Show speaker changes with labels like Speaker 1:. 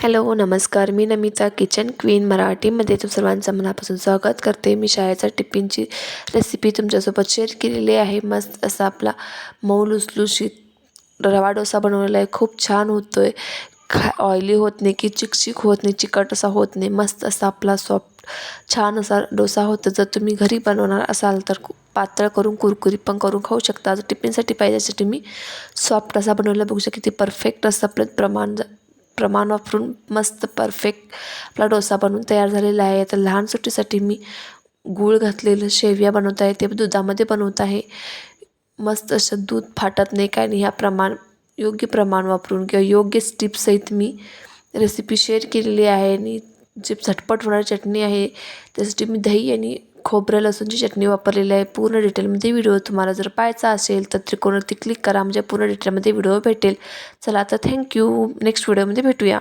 Speaker 1: Hello नमस्कार. मी Namita kitchen queen मराठीमध्ये तुम सर्वांचं मनापासून स्वागत करते. मी शाळेच्या टिफिनची रेसिपी तुमच्यासोबत शेअर केलेली आहे. मस्त असा आपला मऊ लुसलुशीत रवा डोसा बनवलेला आहे. खूप छान होतो आहे. ऑइली होत नाही की चिकचिक होत नाही, चिकट असा होत नाही. मस्त असा आपला सॉफ्ट छान असा डोसा होतो. जर तुम्ही घरी बनवणार असाल तर पातळ करून कुरकुरीत पण करून खाऊ शकता. जर टिफिनसाठी पाहिजे यासाठी मी सॉफ्ट असा बनवला बघू शकता. किती परफेक्ट असं आपलं प्रमाण वापरून मस्त परफेक्ट आपला डोसा बनवून तयार झालेला आहे. आता लहान सुट्टीसाठी मी गूळ घातलेलं शेवया बनवत आहे. ते दुधामध्ये बनवत आहे. मस्त असं दूध फाटत नाही काय नाही, ह्या योग्य प्रमाण वापरून किंवा योग्य स्टिप्ससहित मी रेसिपी शेअर केलेली आहे. आणि जी झटपट होणारी चटणी आहे त्यासाठी मी दही आणि खोबरं लसूणची चटणी वापरलेली आहे. पूर्ण डिटेलमध्ये व्हिडिओ तुम्हाला जर पाहायचा असेल तर त्रिकोणावरती क्लिक करा, म्हणजे पूर्ण डिटेलमध्ये व्हिडिओ भेटेल. चला आता थँक्यू. नेक्स्ट व्हिडिओमध्ये भेटूया.